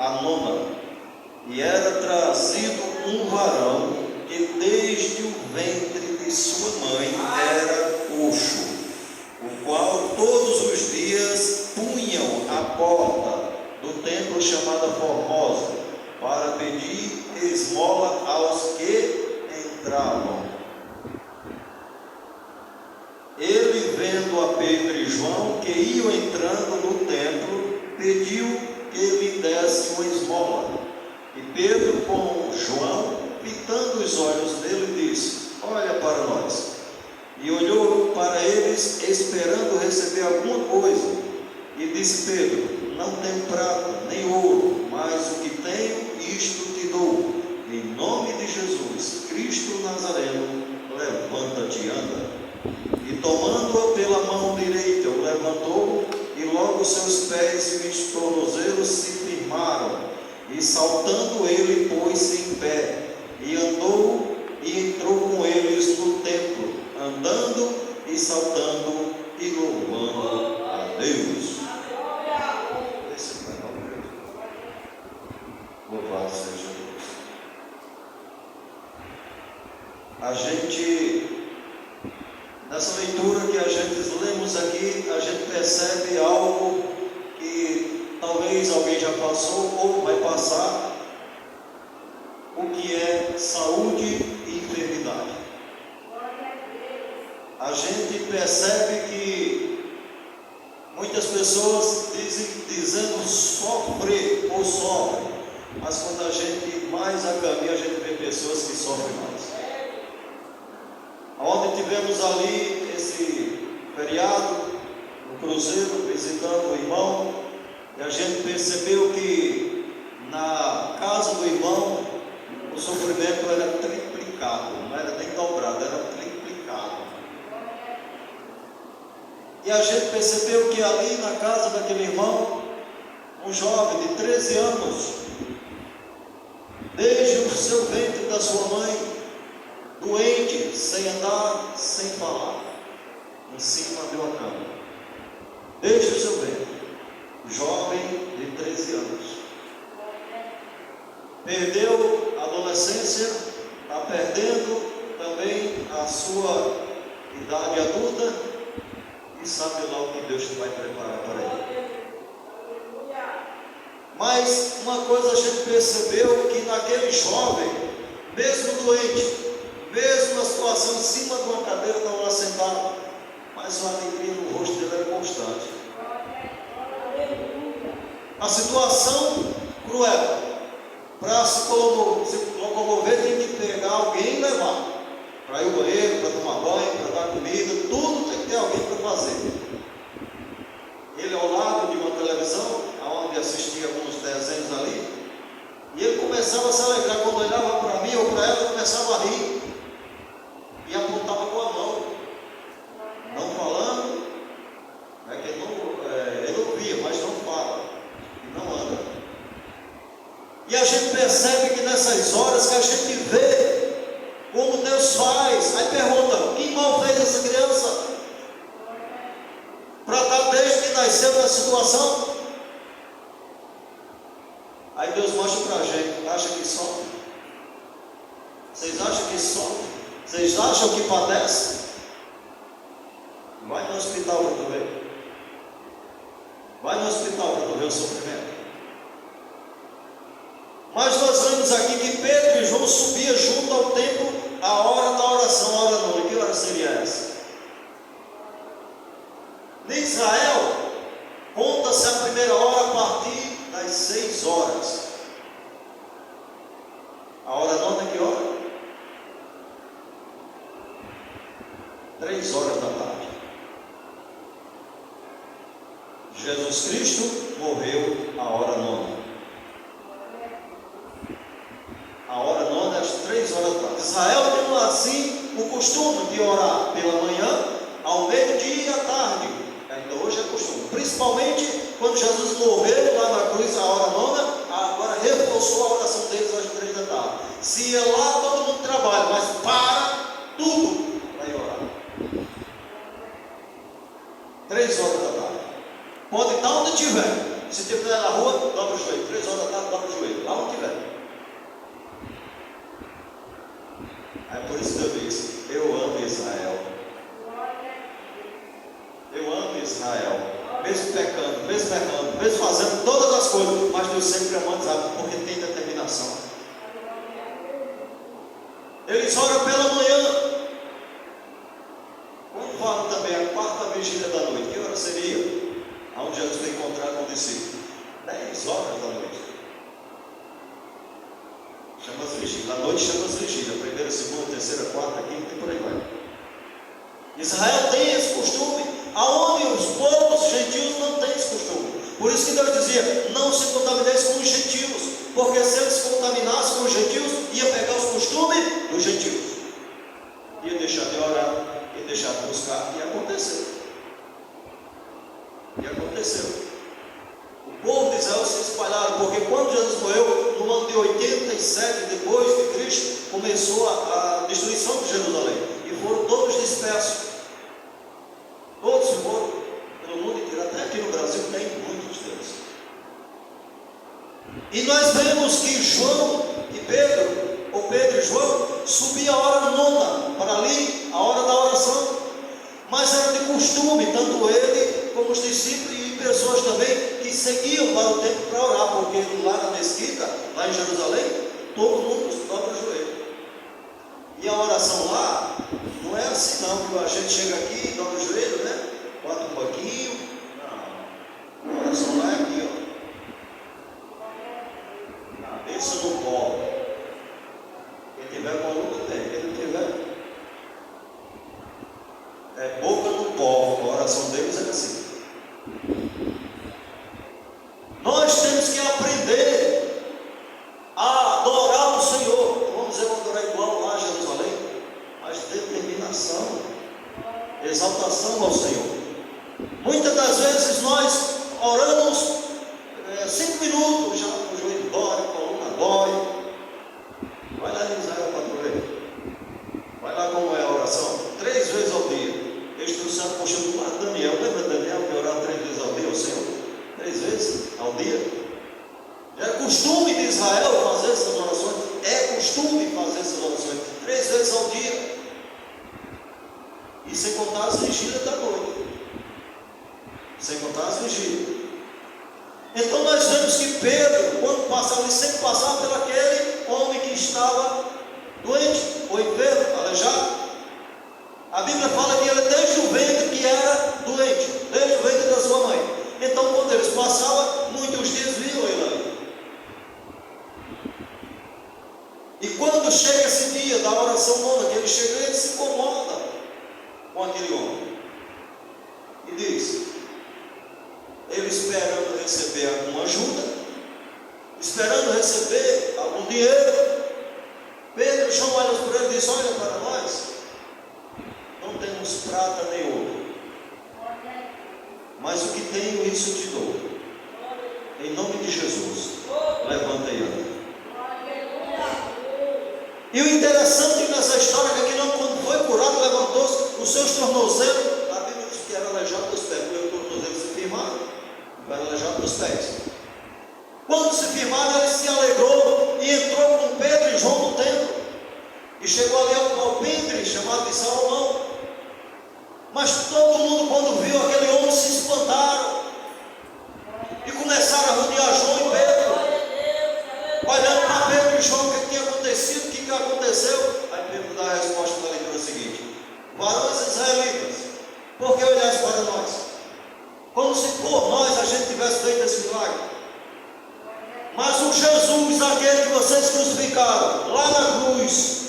a nona, e era trazido um varão que desde o ventre de sua mãe era coxo, o qual todos os dias punham à porta do templo chamada Formosa, para pedir esmola aos que entravam. Ele, vendo a Pedro e João que iam entrando no templo, pediu que lhe desse uma esmola. E Pedro, com João, fitando os olhos dele, disse: olha para nós. E olhou para eles, esperando receber alguma coisa. E disse Pedro: não tenho prata, nem ouro, mas o que tenho, isto te dou. Em nome de Jesus, Cristo Nazareno, levanta-te e anda. E tomando-o pela mão direita, o levantou, e logo seus pés e os tornozelos se firmaram. E saltando ele, pôs-se em pé, e andou e entrou com eles no templo, andando e saltando e louvando a Deus. Esse é o Deus. Louvado seja Deus. A gente, nessa leitura que a gente lemos aqui, a gente percebe algo que talvez alguém já passou ou vai passar, o que é saúde e enfermidade. A gente percebe que muitas pessoas dizendo sofrer ou sofrem, mas quando a gente mais caminha, a gente vê pessoas que sofrem mais. Ontem tivemos ali esse feriado, no cruzeiro, visitando o irmão, e a gente percebeu que na casa do irmão o sofrimento era triplicado, não era nem dobrado, era triplicado. E a gente percebeu que ali na casa daquele irmão, um jovem de 13 anos, desde o seu ventre da sua mãe, doente, sem andar, sem falar, em cima de uma cama, desde o seu ventre, jovem de 13 anos, perdeu a adolescência, está perdendo também a sua idade adulta, e sabe lá o que Deus vai preparar para ele. Mas uma coisa a gente percebeu, que naquele jovem, mesmo doente, mesmo na situação em cima de uma cadeira, estava lá sentado, mas a alegria no rosto dele era constante. A situação cruel, para se locomover, tem que pegar alguém e levar, para ir ao banheiro, para tomar banho, para dar comida, tudo tem que ter alguém para fazer. Ele ao lado de uma televisão, onde assistia alguns desenhos ali, e ele começava a se alegrar. Quando olhava para mim ou para ela, começava a rir e apontava com a mão, não falando, que ele ouvia, mas não fala e não anda. E a gente percebe que nessas horas que a gente vê como Deus faz, aí pergunta: que mal fez essa criança para estar desde que nasceu nessa situação? Aí Deus mostra para a gente: acha que sofre? Vocês acham que sofre? Vocês acham que padece? Vai no hospital para tu ver. Vai no hospital para tu ver o sofrimento. Mas nós vemos aqui que Pedro e João subiam junto ao templo a hora da oração, a hora nona. Que hora seria essa? Em Israel, conta-se a primeira hora a partir das 6 horas. A hora nona é que hora? 3 horas da tarde. Jesus Cristo morreu à hora nona. A hora nona é às 3 horas da tarde. Israel tem assim o costume de orar pela manhã, ao meio-dia e à tarde. Ainda hoje é costume. Principalmente quando Jesus morreu lá na cruz, a hora nona, agora reforçou a oração deles às 3 da tarde. Se ia lá, todo mundo trabalha, mas para tudo para ir orar. 3 horas da tarde. Pode estar onde estiver. Se estiver na rua, dobra o joelho. 3 horas da tarde, dobra o joelho. Lá onde tiver. É por isso que eu disse, eu amo Israel. Eu amo Israel. Mesmo pecando, mesmo errando, mesmo fazendo todas as coisas, mas Deus sempre ama Israel, porque tem determinação. Eles oram pela manhã. Quando falam também a quarta vigília da noite, que hora seria? Onde Jesus foi encontrar com o discípulo? 10 horas da noite. Chama-se vigília. A noite chama-se vigília. Primeira, segunda, terceira, quarta, quinta e por aí vai. Israel tem esse costume, aonde os povos gentios não têm esse costume. Por isso que Deus dizia, não se contamineis com os gentios, porque se eles se contaminassem com os gentios, ia pegar os costumes dos gentios, ia deixar de orar, ia deixar de buscar, e aconteceu. E aconteceu. O povo de Israel se espalharam, porque quando Jesus morreu, no ano de 87 depois de Cristo, começou a destruição de Jerusalém, e foram todos dispersos. Todos foram pelo mundo inteiro, até aqui no Brasil tem muitos deles. E nós vemos que João e Pedro, ou Pedro e João, subiam a hora nona para ali, a hora da oração. Mas era de costume, tanto ele como os discípulos e pessoas também que seguiam para o templo para orar, porque lá na mesquita, lá em Jerusalém, todo mundo dobra o joelho. E a oração lá não é assim não, que a gente chega aqui e dobra o joelho, né? Bota um pouquinho. Não. A oração lá é aqui, ó. Na cabeça no colo. Quem tiver coluna tem, quem não tiver. É boca no pó. A oração deles é assim. Nós temos que aprender a adorar o Senhor. Vamos dizer, vamos adorar igual lá em Jerusalém, mas determinação, exaltação ao Senhor. Muitas das vezes nós oramos 5 minutos, já o joelho dói, a coluna dói. Vai lá em Israel para tu ver. Vai lá como é a oração. 3 vezes ao dia. Eles trouxeram, poxa, do lado de Daniel. Lembra Daniel que orava 3 vezes ao dia ao Senhor? 3 vezes ao dia. É costume de Israel fazer essas orações. É costume fazer essas orações 3 vezes ao dia. E sem contar as vigílias da noite. Sem contar as vigílias. Então nós vemos que Pedro, quando passava, ele sempre passava por aquele homem que estava doente, ou enfermo, aleijado. A Bíblia fala que ele desde o ventre que era doente, desde o ventre da sua mãe. Então quando eles passavam, muitos dias viam ele ali. E quando chega esse dia da oração nona, que ele chega, ele se incomoda com aquele homem. E diz, ele esperando receber alguma ajuda, esperando receber algum dinheiro, Pedro chama olhos para ele e diz, olha para nós, não temos prata nem ouro, mas o que tenho isso eu te dou, em nome de Jesus, levanta e anda. E o interessante nessa história é que aquele homem, quando foi curado, levantou-se, os seus tornozelos, a Bíblia diz que era aleijado dos pés, porque os tornozelos se firmaram, era aleijado dos pés. Quando se firmaram, ele se alegrou e entrou com Pedro e João no templo, e chegou ali ao alpendre chamado de Salomão. Mas todo mundo, quando viu aquele homem, se espantaram e começaram a rodear João e Pedro, olhando para Pedro e João, o que tinha acontecido, o que aconteceu. Aí Pedro dá a resposta da leitura seguinte: varões israelitas, por que olhais para nós? Como se por nós a gente tivesse feito esse milagre. Mas o Jesus, aquele que vocês crucificaram lá na cruz,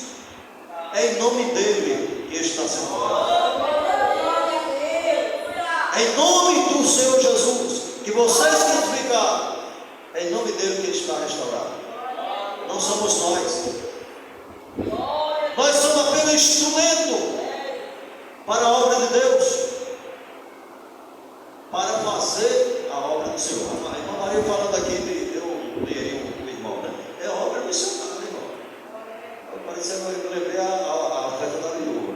é em nome dele que está sendo orado. É em nome do Senhor Jesus que vocês crucificaram, é em nome dele que ele está restaurado. Não somos nós. Nós somos apenas instrumento para a obra de Deus, para fazer a obra do Senhor. A irmã Maria falando aqui, eu li aí o irmão, né? É obra missionária, irmão. Parecendo, eu lembrei a festa da viúva.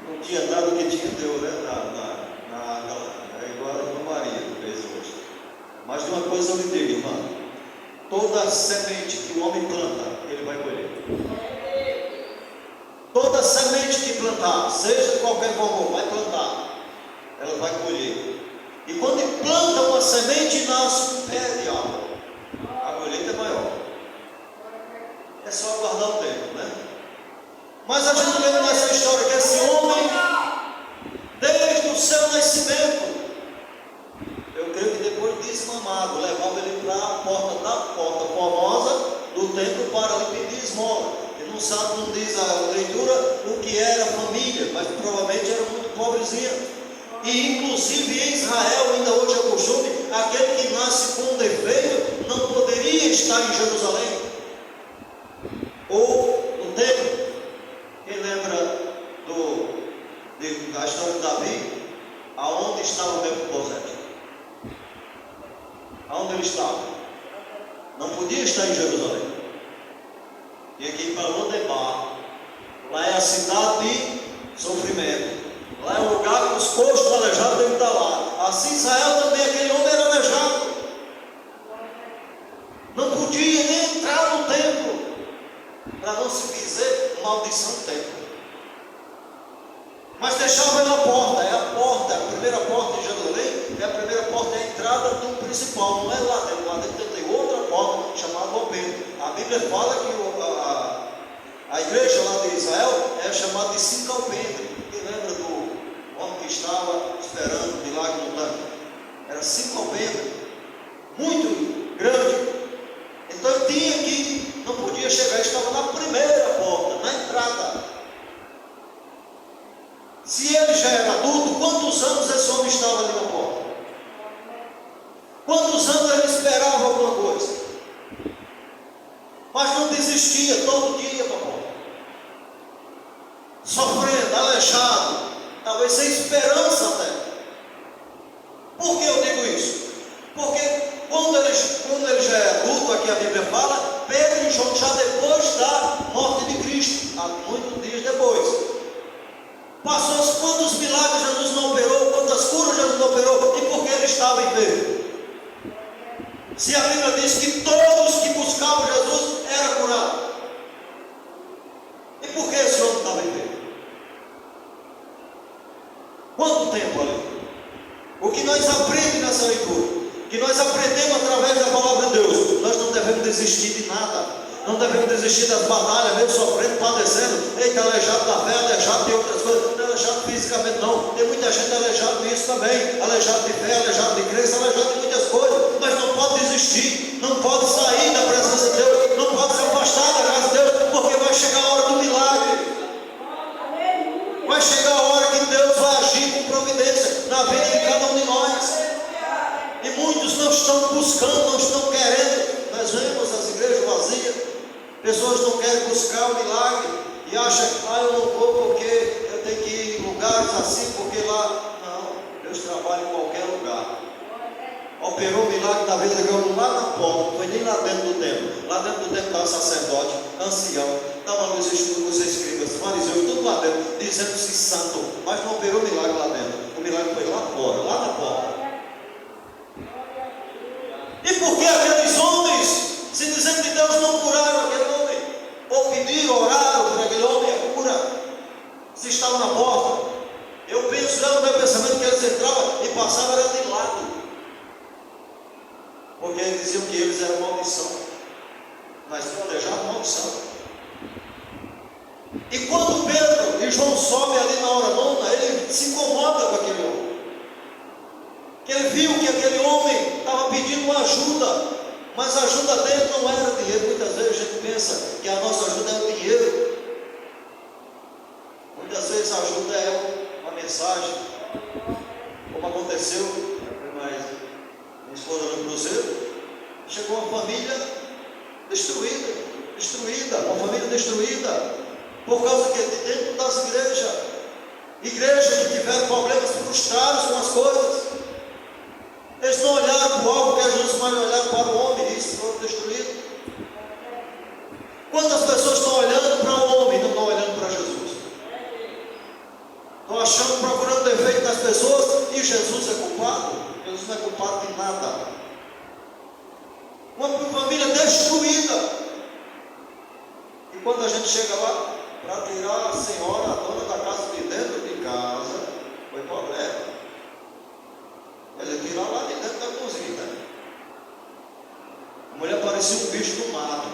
Não tinha nada que tinha Deus, né? Igual a irmã Maria fez hoje. Mas de uma coisa eu me digo, irmão, toda semente que o homem planta, ele vai colher. Toda semente que plantar, seja de qualquer forma, vai plantar, ela vai colher. E quando ele planta uma semente, nasce um pé de árvore. A colheita é maior. É só aguardar o tempo, né? Mas a gente lembra nessa história que esse homem, desde o seu nascimento, eu creio que depois de desmamado, levava ele para a porta da porta formosa do templo para lhe pedir esmola. Ele não sabe, não diz a leitura o que era família, mas provavelmente era muito pobrezinha. E inclusive em Israel, ainda hoje é costume, aquele que nasce com um defeito não poderia estar em Jerusalém ou no templo. Quem lembra da história de Davi? Aonde estava o Mefibosete? Aonde ele estava? Não podia estar em Jerusalém. Tinha que ir para Lodebar. Lá é a cidade de sofrimento. Lá é o lugar que os coxos aleijados devem estar lá. Assim Israel também, aquele homem era aleijado. Não podia nem entrar no templo, para não se dizer maldição do templo. Mas deixava ele na porta. É a porta, a primeira porta de Jerusalém, é a primeira porta, é a entrada do principal. Não é lá dentro. Lá dentro tem outra porta chamada Alpendre. A Bíblia fala que a igreja lá de Israel é chamada de 5 alpendres. Quem lembra do homem que estava esperando o milagre no tanque? Era 5 alpendres, muito grande. Então ele tinha que, não podia chegar, estava na primeira porta, na entrada. Se ele já era adulto, quantos anos esse homem estava ali na porta? Quantos anos ele esperava alguma coisa? Mas não desistia, todo dia ia para a porta, sofrendo, aleijado, talvez sem esperança até. Por que eu digo isso? Porque quando ele já é adulto, aqui a Bíblia fala, Pedro e João, já depois da morte de Cristo, há muitos dias depois, passou quantos milagres Jesus não operou, quantas curas Jesus não operou, e por que ele estava enfermo? Se a Bíblia diz que todos que buscavam Jesus eram curados, e por que esse homem estava enfermo? Quanto tempo ali? O que nós aprendemos nessa leitura, que nós aprendemos através da palavra de Deus, nós não devemos desistir de nada. Não devemos desistir das batalhas, mesmo sofrendo, padecendo. Eita, aleijado da fé, aleijado de outras coisas. Não é aleijado fisicamente, não. Tem muita gente aleijado disso também. Aleijado de fé, aleijado de crença, aleijado de muitas coisas. Mas não pode desistir. Não pode sair da presença de Deus. Não pode se afastar da casa de Deus. Porque vai chegar a hora do milagre. Vai chegar a hora que Deus vai agir com providência na vida de cada um de nós. E muitos não estão buscando, não estão querendo. Nós vemos as igrejas vazias. Pessoas não querem buscar o milagre e acham que eu não vou porque eu tenho que ir em lugares assim, porque lá. Não, Deus trabalha em qualquer lugar. Operou o milagre da vida de Deus lá na porta, não foi nem lá dentro do templo. Lá dentro do templo estava sacerdote, ancião, estavam os escribas, fariseus, tudo lá dentro, dizendo-se santo, mas não operou o milagre lá dentro. O milagre foi lá fora, lá na porta. E por que aqueles homens, se dizendo que Deus não curaram aquele homem, ou pediram, oraram por aquele homem a cura, se estavam na porta? Eu penso, já no meu pensamento, que eles entravam e passavam era de lado, porque eles diziam que eles eram maldição, mas planejavam maldição. E quando Pedro e João sobem ali na hora nona, ele se incomoda com aquele homem, que ele viu que aquele homem estava pedindo uma ajuda. Mas a ajuda dele não era dinheiro. Muitas vezes a gente pensa que a nossa ajuda é o dinheiro. Muitas vezes a ajuda é uma mensagem, como aconteceu, mas minha esposa no cruzeiro, chegou uma família destruída, uma família destruída, por causa que dentro das igrejas que tiveram problemas frustrados com as coisas. Eles não olharam para o alvo que é Jesus, mas olharam para o homem, e isso foram destruídos. Quantas pessoas estão olhando para o homem e não estão olhando para Jesus? Estão achando, procurando defeito das pessoas, e Jesus é culpado? Jesus não é culpado de nada. uma família destruída. E quando a gente chega lá, para tirar a senhora, a dona da casa de dentro de casa, foi problema. Ele tirou lá de dentro da cozinha. A mulher parecia um bicho do mato.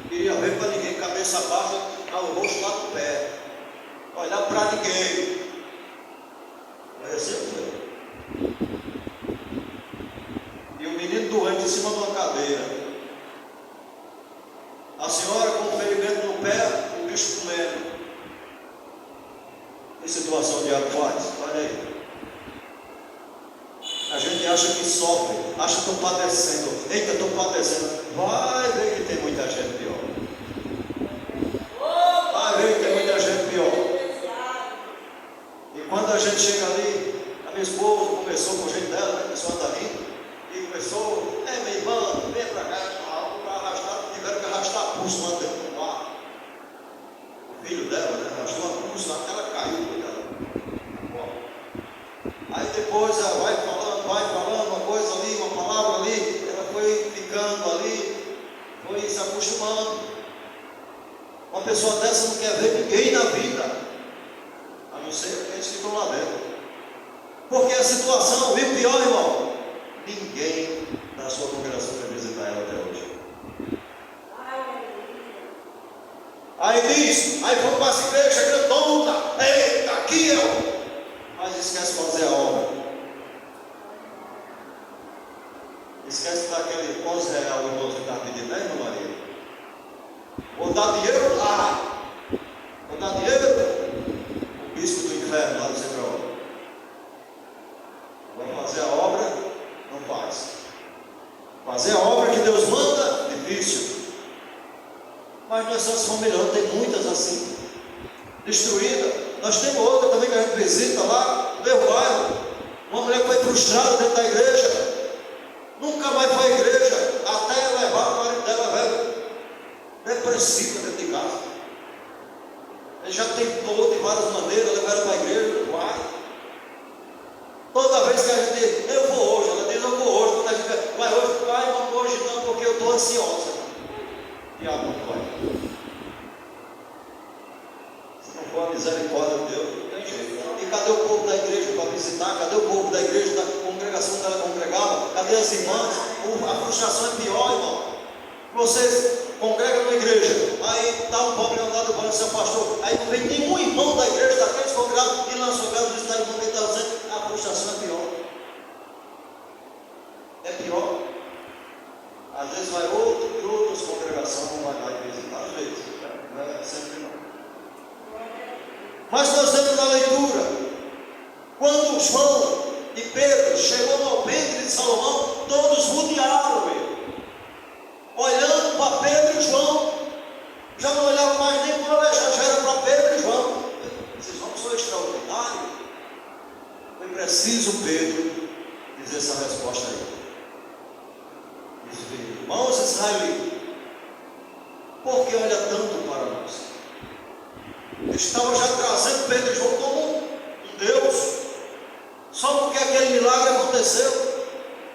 Queria ver para ninguém, cabeça baixa, o rosto lá do pé. Olhar para ninguém. Mas assim foi. E o menino doente em cima de uma cadeira. A senhora com um ferimento no pé, o bicho comendo. Que situação de água faz? Olha aí. A gente acha que sofre, acha que estou padecendo. Eita, estou padecendo. Vai ver que tem muita gente pior. Vai ver que tem muita gente pior. E quando a gente chega ali, a minha esposa começou com o jeito dela, né? Começou a andar rindo. E começou, minha irmã, vem para cá, para arrastar, tiveram que arrastar a pulso lá dentro do mar. O filho dela, né? Arrastou a pulso lá, que ela caiu, cuidado. Aí depois ela vai falando uma coisa ali, uma palavra ali, ela foi ficando ali, foi se acostumando. Uma pessoa dessa não quer ver ninguém na vida, a não ser aqueles que estão lá dentro. Porque a situação, e o pior, irmão, ninguém da sua congregação vai visitar ela até hoje. Aí diz, aí vamos para essa igreja grandona, eita, aqui é mas esquece de fazer a obra. Esquece daquele pós-real, o irmão que está pedindo, né, irmã Maria? Vou dar dinheiro lá. Vou dar dinheiro. O bispo do inferno lá do Central. Vai fazer a obra, não faz. Fazer a obra que Deus manda, difícil. Mas nessas famílias, tem muitas assim, destruídas. Nós temos outra também que a gente visita lá no meu bairro. Uma mulher que foi frustrada dentro da igreja. Nunca mais foi à igreja. Até levar o marido dela, velho, depressiva dentro de casa. Ele já tentou de várias maneiras levar ela para a igreja, não vai. Toda vez que a gente diz, eu vou hoje, ela diz, eu vou hoje. Quando a gente vai hoje, vai, não vou hoje não, porque eu estou ansiosa. Diabo não vai. Se não for a misericórdia de Deus, não tem jeito. E cadê o povo da igreja para visitar? Cadê o povo da igreja, da congregação que ela congregava? Cadê as irmãs? A frustração é pior, irmão. Vocês congregam na igreja, aí dá um problema lá do banco, seu pastor, aí não vem nenhum irmão da igreja, daqueles congregados, e lá na sua casa visitar o irmão que está dizendo, a frustração é pior. É pior. Às vezes vai de outras congregações, não vai lá e visitar, às vezes, não é sempre não. Mas nós temos na leitura, quando João e Pedro chegou no alpendre de Salomão, todos rodearam ele, olhando para Pedro e João. Já não olhava mais nem para o Alexandre, já era para Pedro e João. Esses homens são extraordinários. Foi preciso Pedro dizer essa resposta aí. Irmãos israelitas, por que olha tanto para nós? Estava já trazendo Pedro e João como um Deus, só porque aquele milagre aconteceu,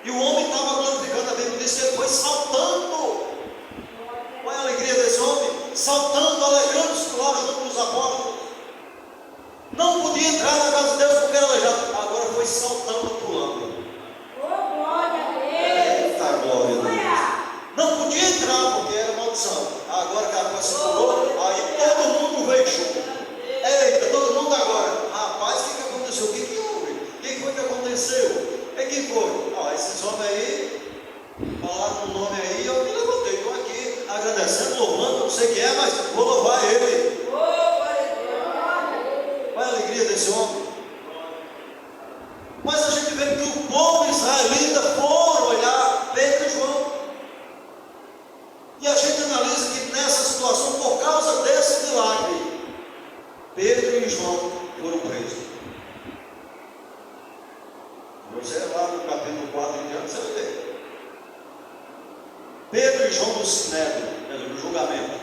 e o homem estava glorificando. A Bíblia diz que ele foi saltando. Qual é a alegria desse homem? Saltando, alegrando-se lá junto com os apóstolos. Não podia entrar na casa de Deus porque era aleijado, agora foi saltando, pulando. Eita glória a Deus. Não podia entrar porque era maldição. Agora que a coisa se curou, aí todo mundo veio junto. Eita, todo mundo agora. Rapaz, o que aconteceu? O que houve? O que foi que aconteceu? O que foi? Esses homens aí, falaram no nome aí, eu me levantei, estou aqui agradecendo, louvando, não sei o que é, mas vou louvar ele. Qual é a alegria desse homem? Mas a gente vê que o povo israelita foram olhar Pedro e João. E a gente analisa que nessa situação, por causa desse milagre, Pedro e João foram presos. Você lá no capítulo 4 em diante, você vai ver. Pedro e João no Sinédrio, no julgamento.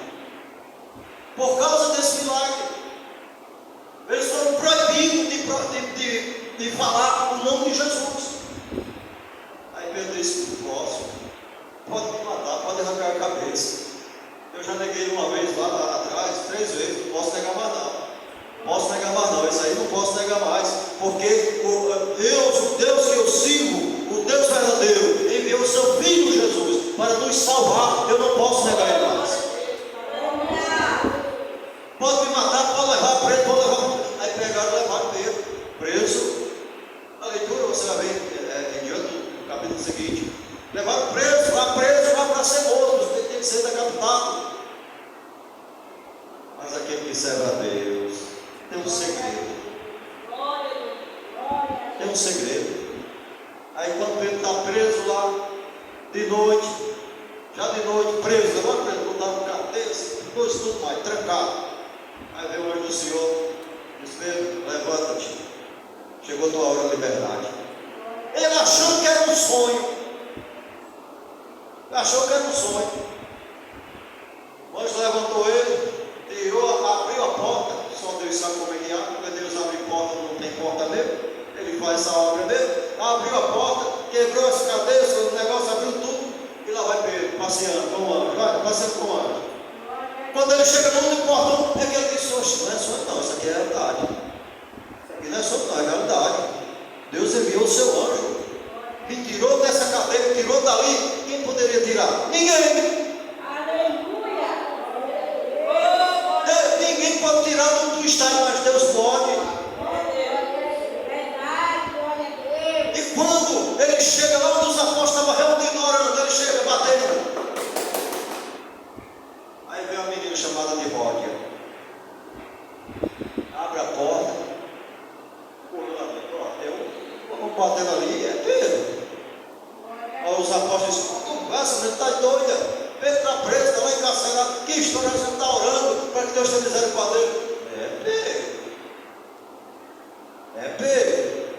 Por causa desse milagre, eles foram proibidos de falar o nome de Jesus. Aí Pedro disse, posso. pode me matar, pode arrancar a cabeça. Eu já neguei uma vez lá atrás, 3 vezes, não posso negar mais não. Posso negar mais não, isso aí não posso negar mais, porque o Deus que eu sigo, o Deus verdadeiro, enviou o seu Filho Jesus para nos salvar. Eu não posso negar ele mais. Pode me matar, pode levar preso, pode levar. Aí pegaram e levaram Pedro preso. A leitura você vai ver em diante do capítulo seguinte. Levaram preso, lá para ser morto, tem que ser decapitado. Mas aquele que serve a Deus tem um segredo. Tem um segredo. Aí quando Pedro está preso lá, de noite, já de noite, preso, agora preso, não dava um cabeça, dois tudo mais, trancado. Aí veio o anjo do Senhor, disse: Pedro, levanta-te, chegou a tua hora de liberdade. Ele achou que era um sonho. Achou que era um sonho. O anjo levantou ele, tirou, abriu a porta. Só Deus sabe como é que é, porque Deus abre porta, não tem porta mesmo. Ele faz essa obra mesmo. Abriu a porta, quebrou as cadeias, o negócio abriu tudo. E lá vai Pedro, passeando com o anjo. Vai, passeando com o anjo. Quando ele chega no único portão, é que ele disse: Oxe, não é sonho não, isso aqui é realidade. Isso aqui não é sonho não, é realidade. Deus enviou o seu anjo. Me tirou dessa cadeia, me tirou dali. Quem poderia tirar? Ninguém. Ninguém pode tirar onde tu está, mas Deus pode. E quando ele chega lá onde os apóstolos estavam reunindo, orando, ele chega batendo. Aí veio uma menina chamada de Ródia. Abre a porta. Vamos batendo ali, é Pedro. Aí os apóstolos dizem: conversa, você está doida. Pedro está preso, está lá encarcerado. Que história você está orando para que Deus tenha misericórdia dele? É Pedro. É Pedro.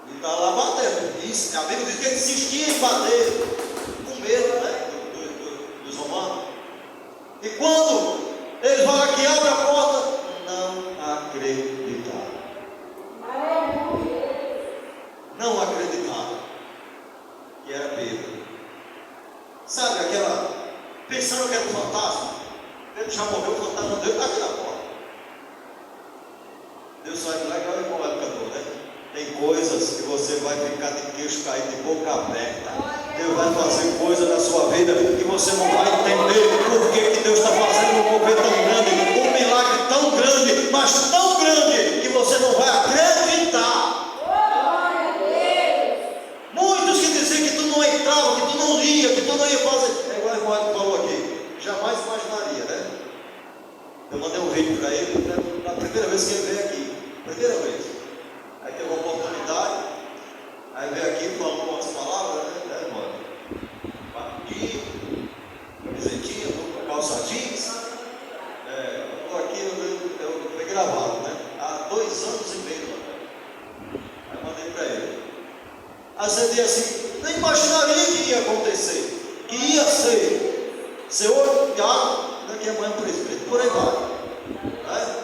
E está lá batendo. Isso, a Bíblia diz que ele insistia em bater, com medo, né, dos romanos. E quando eles vão aqui, abre a porta, não acreditaram. Não acreditaram que era Pedro. Sabe aquela, pensando que era um fantasma? Ele já morreu, o fantasma dele está aqui na porta. Deus vai legal e bom educador, né? Tem coisas que você vai ficar de queixo caído, de boca aberta. Deus vai fazer coisas na sua vida que você não vai entender por que Deus está fazendo um mover tão grande, um milagre tão grande, mas tão grande que você não vai acreditar. Muitos que diziam que tu não entrava, que tu não ia, que tu não ia fazer. É igual o irmão falou aqui, jamais imaginaria, né? Eu mandei um vídeo para ele, né? Na primeira vez que ele veio aqui, primeira vez. Aí teve uma oportunidade, aí veio aqui, falou umas palavras, né, irmão? Papinho, camisetinha, calça jeans. Eu estou aqui, eu fui gravado, né? Há 2 anos e meio. Aí mandei para ele. Aí você diz assim: nem imaginaria que ia acontecer, que ia ser. Senhor, daqui a amanhã presbítero, por aí vai. Né?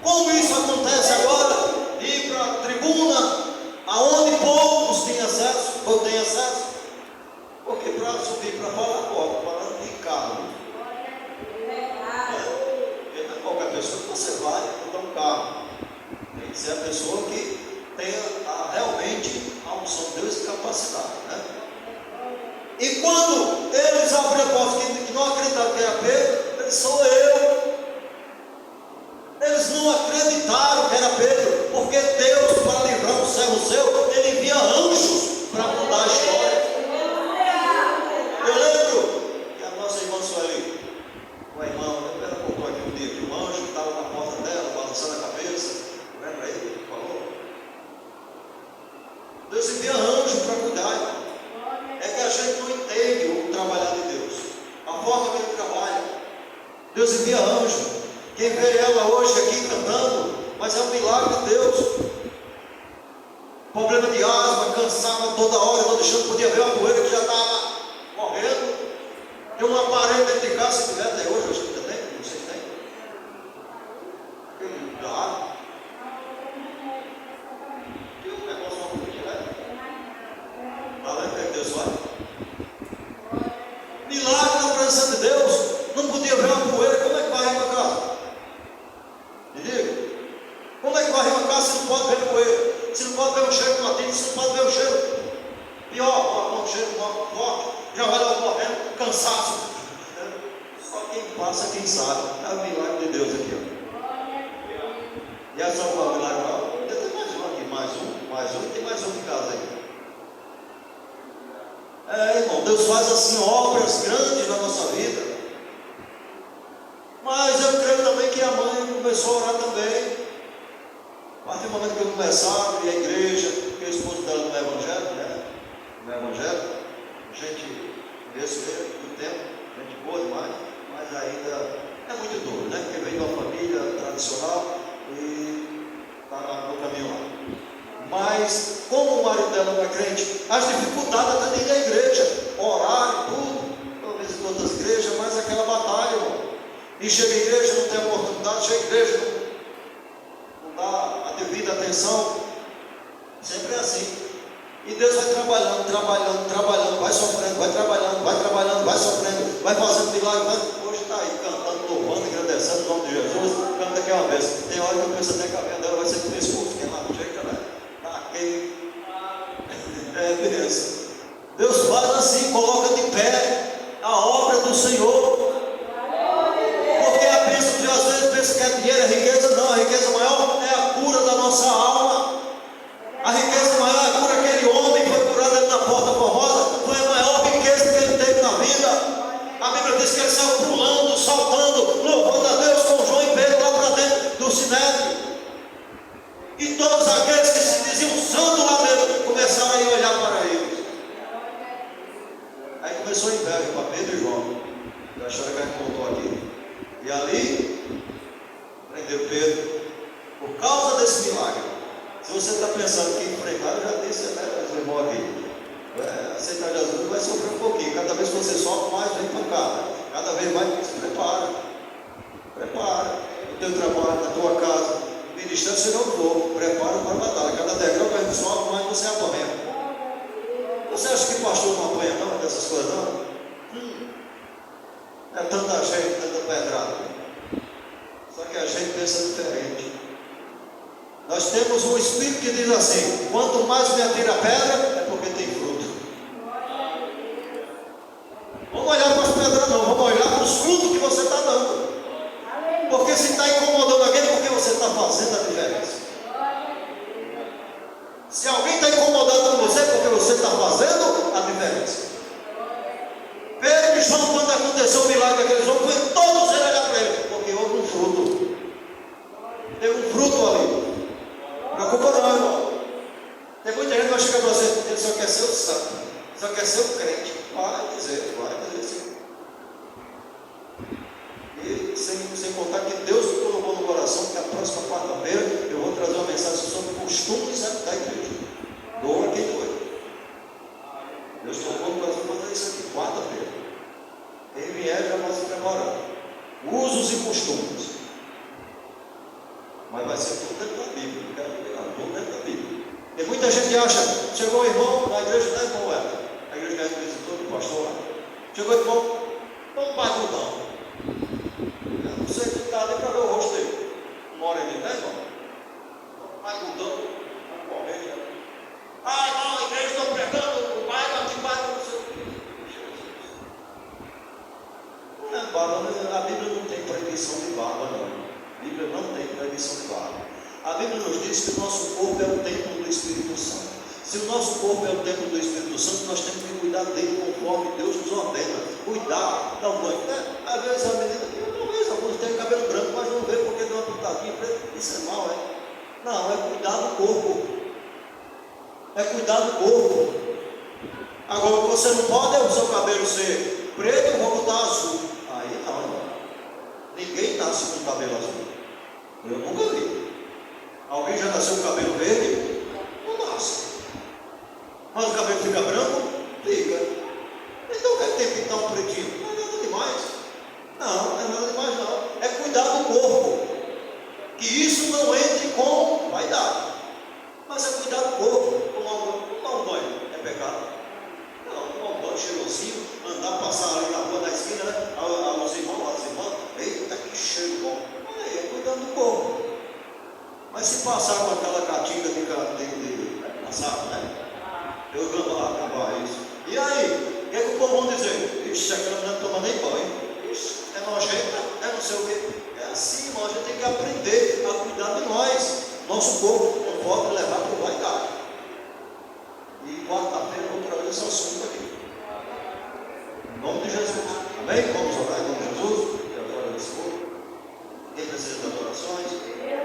Como isso acontece agora? Ir para a tribuna, aonde poucos têm acesso, ou têm acesso, porque para subir para falar, pode, falando de carro. Porque não é qualquer pessoa que você vai para um carro. Tem que ser a pessoa que tenha realmente a unção de Deus e capacidade, né? E quando eles abriram a porta, que não acreditaram que era Pedro, eles: sou eu. Eles não acreditaram que era Pedro, porque Deus, para livrar um servo seu, ele envia anjos para mudar a história. Eu lembro que a nossa irmã Sueli, uma irmã, ela contou aqui um dia que um anjo estava na porta dela, balançando a cabeça. Lembra aí? Ele falou. Deus envia anjo para cuidar. É que a gente não entende o trabalhar de Deus, a forma que ele trabalha. Deus envia anjo. Quem vê ela hoje aqui cantando, mas é um milagre de Deus. Problema de asma, cansava toda hora, não deixando, podia ver uma poeira que já estava morrendo. Tem um aparelho dentro de casa, se tiver até hoje, acho que ainda tem, não sei se tem. Dá. Tem um negócio, uma polícia, né? Está vendo que Deus vai? Milagre na presença de Deus. Não podia ver uma poeira, como é que vai uma casa? Me diga. Como é que vai uma casa se não pode ver poeira? Se não pode ver um cheiro de latinha, se não pode ver um cheiro pior, um cheiro forte, já vai lá morrendo, cansaço. Só quem passa, quem sabe. É o milagre de Deus aqui, ó. E é só um milagre lá. Tem mais um aqui, mais um, tem mais um de casa aí. Irmão, Deus faz assim obras grandes na nossa vida. Mas eu creio também que a mãe começou a orar também. A partir do momento que eu começava a ir à igreja, porque o esposo dela não é evangélico, né? Não é evangélico. Gente desse do tempo, gente boa demais, mas ainda é muito duro, né? Porque veio de uma família tradicional e está no caminho lá. Mas, como o marido dela não é crente, as dificuldades até dentro da igreja, horário, tudo, talvez em outras igrejas, mas aquela batalha, irmão. E chega a igreja, não tem oportunidade, chega a igreja, não dá a devida atenção, sempre é assim. E Deus vai trabalhando, vai sofrendo, vai sofrendo, vai fazendo milagre. Hoje está aí cantando, louvando, agradecendo o nome de Jesus, canta aqui uma vez. Tem hora que eu penso até que a minha dela vai ser com pescoço, que é lá no jeito, né? É Deus. Deus faz assim, coloca de pé a obra do Senhor. Porque a bênção de às vezes pensa que é dinheiro, é riqueza. Não, a riqueza maior é a cura da nossa alma. A riqueza maior é a cura. Aquele homem que foi curado ali na Porta Formosa foi a maior riqueza que ele teve na vida. A Bíblia diz que ele saiu pulando, saltando, louvando a Deus com João e Pedro lá para dentro do sinédrio. E todos aqueles que se diziam santos lá dentro começaram a olhar para eles. Aí começou a inveja para Pedro e João. A história que a gente contou aqui. E ali prendeu Pedro por causa desse milagre. Se você está pensando que enfrentar, eu já disse, né? Mas eu vou aqui. Aceitar Jesus vai sofrer um pouquinho. Cada vez que você sofre, mais vem pancada. Cada vez mais se prepara. Prepara. O teu trabalho, na tua casa. Ministério será um novo, prepara para a batalha. Cada degrau que a gente sobe, mais você apanha. Você acha que pastor não apanha não dessas coisas não? É tanta gente, tanta pedrada. Só que a gente pensa diferente. Nós temos um espírito que diz assim: quanto mais me atira a pedra, é porque tem fruto. Vamos olhar para as pedras não, vamos olhar para os frutos que você está dando. Porque se está incomodando alguém, porque você está fazendo a diferença. Se alguém está incomodando você, porque você está fazendo a diferença. Pedro e João, quando aconteceu o milagre daqueles homens, foi todos eles olhar para ele, porque houve um fruto. Teve um fruto ali. Preocupa não, irmão. Tem muita gente que vai chegar para você, ele só quer ser o santo, só quer ser o crente. Vai dizer sim. E sem contar que Deus me colocou no coração que a próxima quarta-feira eu vou trazer uma mensagem sobre costumes da igreja. Doa quem doa. Deus colocou no coração para fazer isso aqui quarta-feira. Quem vier já vai se preparando. Usos e costumes. Mas vai ser tudo dentro da Bíblia. Não quero pegar tudo dentro da Bíblia. Tem muita gente que acha, chegou o irmão na igreja, não é irmão, a igreja que a gente visitou, do pastor lá. Chegou o irmão, todo bagulhão. Eu não sei se está ali para ver o rosto dele. Uma hora ele, né, irmão? Vai mudando, vai correndo. Não, a igreja está pregando, o bairro, não sei o que. Não é barba, a Bíblia não tem proibição de barba, não. A Bíblia não tem proibição de barba. A Bíblia nos diz que o nosso corpo é o templo do Espírito Santo. Se o nosso corpo é o templo do Espírito Santo, nós temos que cuidar dele conforme Deus nos ordena. Cuidar, dar um banho. Às vezes a menina, talvez alguns tenham cabelo branco, mas não vê porque deu uma pintadinha preta. Isso é mal, é? Não, é cuidar do corpo. É cuidar do corpo. Agora, o que você não pode é o seu cabelo ser preto e vou botar azul. Aí não, irmão. Ninguém nasce com cabelo azul. Eu nunca vi. Alguém já nasceu com cabelo verde? Não nasce. Mas o cabelo fica branco? Fica. Então quer ter que pintar um pretinho? Não é nada demais. Não é nada demais não. É cuidar do corpo. Que isso não entre com vaidade. Mas é cuidar do corpo. Tomar um banho é pecado. Não, tomar um banho cheirosinho, andar, passar ali na passar com aquela catinga de assado, né? Eu gambá isso. E aí? O que é que o povo vão dizer? Ixi, aquela mulher não toma nem banho. Ixi, é nojenta, é não sei o quê. É assim, irmão, a gente tem que aprender a cuidar de nós. Nosso corpo não pode levar para o vaidade. E quarta-feira eu vou trazer esse assunto aqui. Em nome de Jesus. Amém? Vamos orar em nome de Jesus?